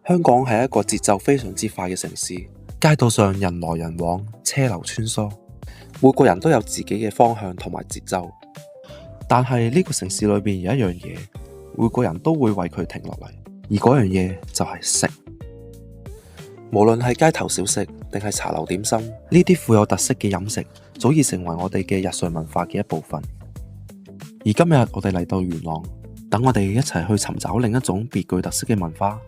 香港係一個節奏非常之快嘅城市，街道上人來人往，車流穿梭，每個人都有自己嘅方向同埋節奏。但係呢個城市裏邊有一樣嘢，每個人都會為佢停落嚟，而嗰樣嘢就係食。無論係街頭小食定係茶樓點心，呢啲富有特色嘅飲食早已成為我哋嘅日常文化嘅一部分。而今日我哋嚟到元朗，等我哋一齊去尋找另一種別具特色嘅文化。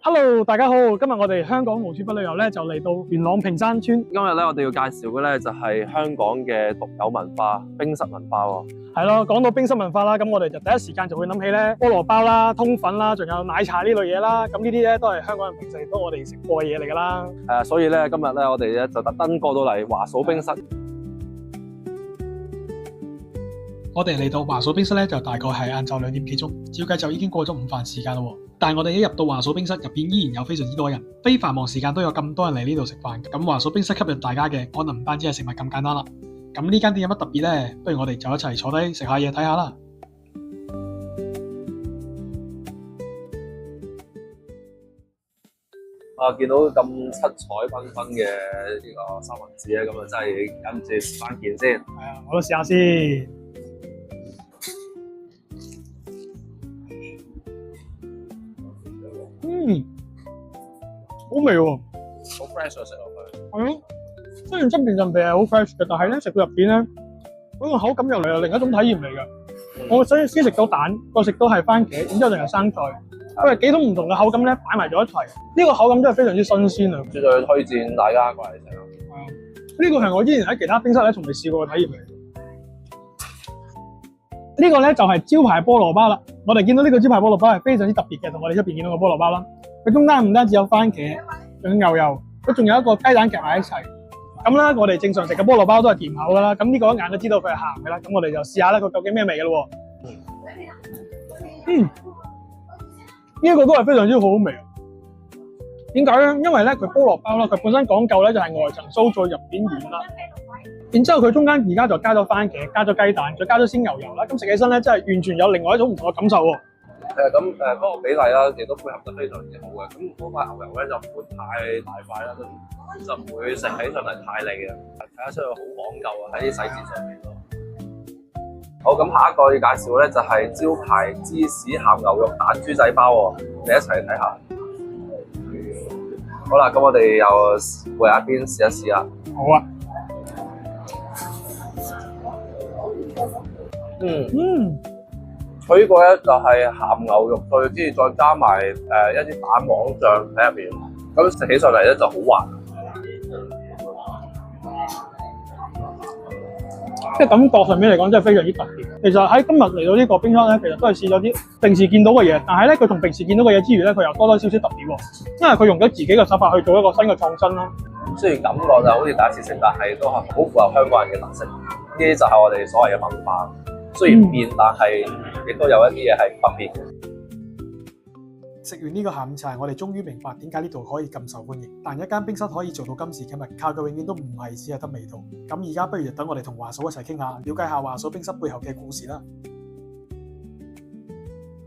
Hello， 大家好，今日我哋香港無處不旅遊咧，就嚟到元朗屏山村。今日咧，我哋要介紹嘅咧就係香港嘅獨有文化——冰室文化喎。係咯，講到冰室文化啦，咁我哋就第一時間就會諗起咧菠蘿包啦、通粉啦，仲有奶茶呢類嘢啦。咁呢啲咧都係香港人平時都我哋食過嘅嘢嚟噶啦。所以咧今日咧我哋咧就特登過到嚟華嫂冰室。我哋嚟到華嫂冰室咧，就大概係晏晝2點幾鐘，照計就已經過咗午飯時間啦。但係我哋一入到華嫂冰室入邊，依然有非常之多人，非繁忙時間都有咁多人嚟呢度食飯。咁華嫂冰室吸引大家嘅，可能唔單止係食物咁簡單啦。咁呢間店有乜特別呢？不如我哋就一齊坐低食下嘢睇下啦。見到咁七彩繽紛嘅呢個三文治咧，咁啊真係忍唔住試翻件先。係啊，我都試下先。好味喎，好 fresh 啊！食落去。係咯，雖然出邊陣味係好 fresh 嘅，但係咧食到入邊咧，嗰個口感又嚟，另一種體驗嚟嘅。我所以先食到蛋，再食到係番茄，然之後仲有生菜，佢係幾種唔同嘅口感咧擺埋咗一齊。呢個口感真係非常之新鮮啊！絕對推薦大家過嚟食。係啊，呢個係我之前喺其他冰室咧從未試過嘅體驗嚟。呢個咧就係招牌菠蘿包啦。我哋見到呢個招牌菠蘿包係非常之特別嘅，同我哋出邊見到嘅菠蘿包啦。佢中間唔單止有番茄，仲有牛油，佢仲有一個雞蛋夾埋一齊。咁啦，我哋正常食嘅菠蘿包都係甜口噶啦。咁呢個一眼都知道佢係鹹嘅啦。咁我哋就試下啦，佢究竟咩味嘅咯？呢一個都係非常之好味。點解咧？因為咧佢菠蘿包啦，佢本身講究咧就係外層酥脆入邊軟啦。然之後佢中間而家就加咗番茄，加咗雞蛋，再加咗鮮牛油啦。咁食起身咧，真係完全有另外一種唔同嘅感受喎。嗰個比例啦，亦都配合得非常之好嘅。咁嗰塊牛油咧就唔會太大塊啦，就唔會食起上嚟太膩嘅。睇得出佢好講究啊，喺啲細節上面咯。好，咁下一個要介紹咧就係招牌芝士鹹牛肉蛋豬仔包喎，你一齊嚟睇下。好啦，咁我哋又過一邊試一試啦。好啊。佢呢個咧就係鹹牛肉碎，跟住再加埋一啲蛋黃醬喺入邊，咁食起上嚟咧就好滑。即係感覺上面嚟講真係非常之特別。其實喺今日嚟到呢個冰室咧，其實都係試咗啲平時見到嘅嘢，但係咧佢同平時見到嘅嘢之餘咧，佢又多少少特別喎。因為佢用咗自己嘅手法去做一個新嘅創新啦。雖然感覺就好似第一次食，但係都係好符合香港人嘅特色。呢啲就係我哋所謂嘅文化。雖然變，但係亦都有一啲嘢係特別嘅。食完呢個下午茶，我哋終於明白點解呢度可以咁受歡迎。但一間冰室可以做到今時今日，靠嘅永遠都唔係只係得味道。咁而家不如等我哋同華嫂一齊傾下，了解下華嫂冰室背後嘅故事啦。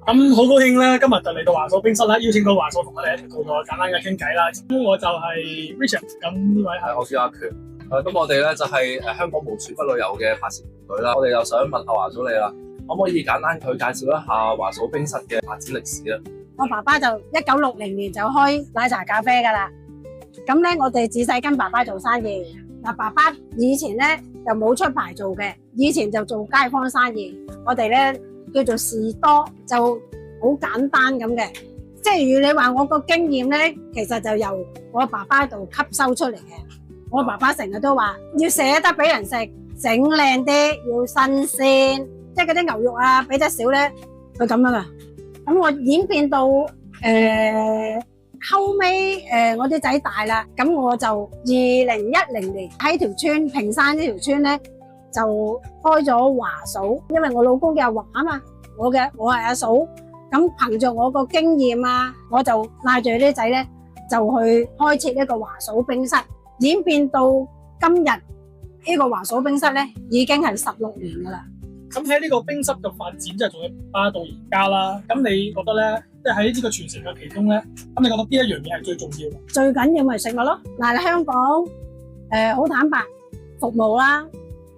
咁好高興咧，今日就嚟到華嫂冰室啦，邀請到華嫂同我哋一齊做個簡單嘅傾偈啦。咁我就係 Richard，咁呢位係我叫阿權。咁我哋咧就係香港無處不旅遊嘅發展團隊啦。我哋又想問下華嫂你啦，可唔可以簡單去介紹一下華嫂冰室嘅發展歷史啊？我爸爸就1960年就開奶茶咖啡噶啦。咁咧，我哋自細跟爸爸做生意。嗱，爸爸以前咧就冇出牌做嘅，以前就做街坊生意。我哋咧叫做士多，就好簡單咁嘅。即係如你話我個經驗咧，其實就由我爸爸度吸收出嚟嘅。我爸爸成日都話要捨得俾人食，整靚啲，要新鮮，即係嗰啲牛肉啊，俾得少咧，佢咁樣噶。咁我演變到後尾我啲仔大啦，咁我就2010年喺條村屏山呢條村咧就開咗華嫂，因為我老公叫阿華啊嘛，我係阿嫂，咁憑着我個經驗啊，我就帶住啲仔咧就去開設一個華嫂冰室。演變到今日呢個華嫂冰室咧已經係16年㗎啦。咁喺呢個冰室嘅發展，即係從佢爸到而家啦。咁你覺得咧，即係喺呢個傳承嘅其中咧，咁你覺得邊一樣嘢係最重要嘅？最緊要咪食物咯。嗱，香港好坦白，服務啦、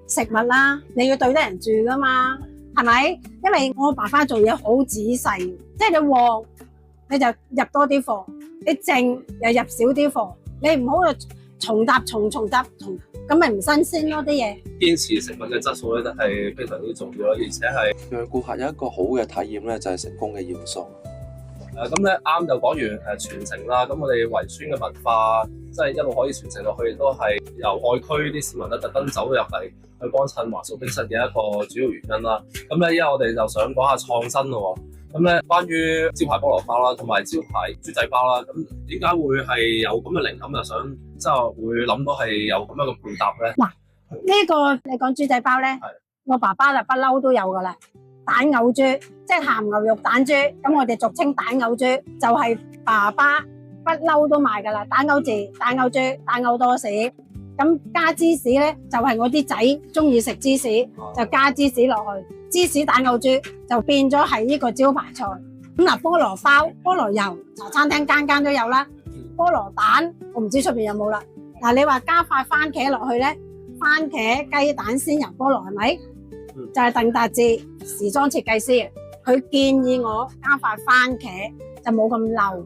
食物啦，你要對得人住噶嘛，係咪？因為我爸爸做嘢好仔細，即係你旺你就入多啲貨，你靜又入少啲貨，你唔好就重搭，咁咪唔新鮮咯啲嘢。堅持食物嘅質素咧，真係非常之重要咯，而且係讓顧客有一個好嘅體驗咧，就係成功嘅要素。咁咧啱就講完傳承啦。咁我哋遺傳嘅文化，即係一路可以傳承落去，亦都係由外區啲市民咧特登走入嚟去幫襯華嫂冰室嘅一個主要原因啦。咁咧，依家我哋就想講下創新咯。咁咧，關於招牌菠蘿包啦，同埋招牌豬仔包啦，咁點解會係有咁嘅靈感，就想即係會諗到係有咁樣嘅配搭咧？嗱，呢個你講豬仔包咧，我爸爸就不嬲都有噶啦。蛋牛豬即係鹹牛肉蛋豬，咁我哋俗稱蛋牛豬，就係爸爸不嬲都賣噶啦。蛋牛字、蛋牛豬、蛋牛多士，咁加芝士咧就係我啲仔中意食芝士，就加芝士落去。芝士蛋牛豬就變咗係呢個招牌菜。咁嗱，菠蘿包、菠蘿油，茶餐廳間間都有啦。菠蘿蛋我唔知出邊有冇啦。嗱，你話加塊番茄落去咧，番茄、雞蛋、鮮油、菠蘿係咪？就係鄧達智時裝設計師，佢建議我加塊番茄就冇咁漏，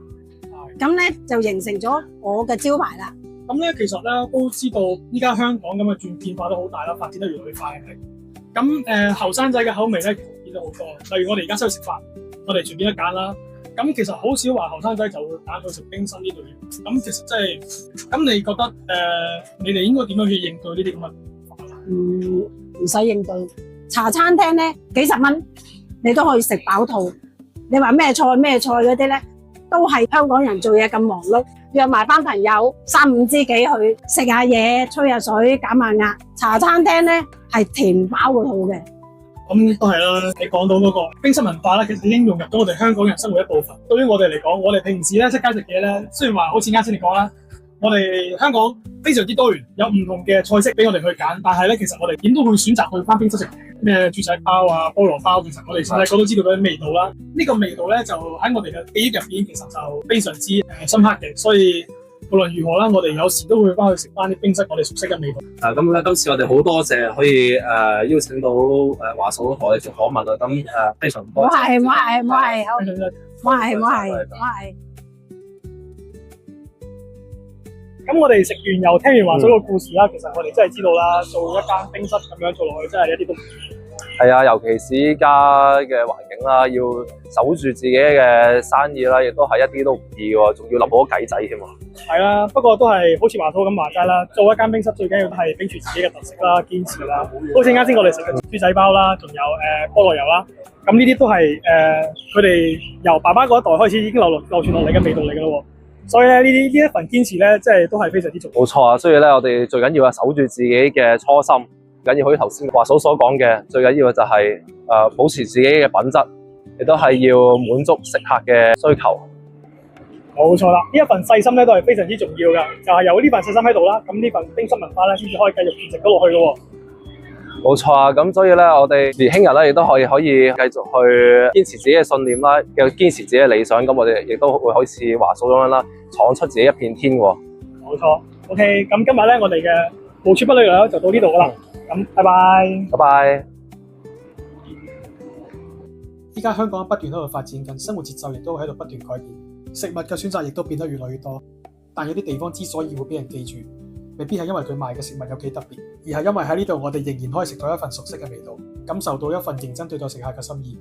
咁咧就形成咗我嘅招牌啦。咁咧其實咧都知道，依家香港咁嘅變化都好大啦，發展得越嚟越快係。咁後生仔嘅口味咧其實變咗好多，例如我哋而家出去食飯，我哋隨便一揀啦。咁其實好少話後生仔就會揀去食冰室呢類嘢。咁其實真係，咁你覺得你哋應該點樣去應對呢啲咁嘅？唔使應對。茶餐廳咧幾十蚊，你都可以食飽肚。你話咩菜嗰啲咧，都係香港人做嘢咁忙碌，約埋班朋友3、5知己去食下嘢、吹下水、減下壓。茶餐廳咧係填飽個肚嘅。咁都係啦，你講到嗰個冰室文化咧，其實已經融入咗我哋香港人生活一部分。對於我哋嚟講，我哋平時咧出街食嘢咧，雖然話好似啱先你講啦，我哋香港非常之多元，有唔同嘅菜式俾我哋去揀，但係咧其實我哋點都會選擇去翻冰室食咩豬仔包啊、菠蘿包。其實我哋細個都知道嗰啲味道啦。呢個味道咧就喺我哋嘅記憶入邊，其實就非常之深刻嘅。所以無論如何啦，我哋有時都會翻去食翻啲冰室我哋熟悉嘅味道。咁咧今次我哋好多謝可以邀請到華嫂同我哋做訪問啊。咁非常多謝。我係。咁我哋食完又聽完華嫂個故事啦，其實我哋真係知道啦，做一間冰室咁樣做落去真係一啲都唔易。係啊，尤其是依家嘅環境啦，要守住自己嘅生意啦，亦都係一啲都唔易喎，仲要諗好多計仔添喎。係啦，不過都係好似華嫂咁話齋啦，做一間冰室最緊要都係秉住自己嘅特色啦，堅持啦。好似啱先我哋食嘅豬仔包啦，仲有菠蘿油啦，咁呢啲都係佢哋由爸爸嗰一代開始已經流傳落嚟嘅味道嚟㗎咯。所以咧，呢一份堅持咧，即係都係非常之重要。冇錯啊，所以咧，我哋最緊要係守住自己嘅初心，緊要好似頭先華嫂所講嘅，最緊要嘅就係保持自己嘅品質，亦都係要滿足食客嘅需求。冇錯啦，呢一份細心咧都係非常之重要㗎，就係有呢份細心喺度啦，咁呢份冰室文化咧先至可以繼續傳承到落去嘅喎。冇錯啊，咁所以咧，我哋年輕人咧亦都可以繼續去堅持自己嘅信念啦，又堅持自己嘅理想，咁我哋亦都會好似華嫂咁樣啦，闖出自己一片天喎。冇錯 ，OK，咁今日咧我哋嘅無處不旅遊就到呢度㗎啦，咁拜拜。拜拜。依家香港不斷喺度發展緊，生活節奏亦都喺度不斷改變，食物嘅選擇亦都變得越來越多。但有啲地方之所以會俾人記住，未必係因為佢賣嘅食物有幾特別，而係因為喺呢度我哋仍然可以食到一份熟悉嘅味道，感受到一份認真對待食客嘅心意。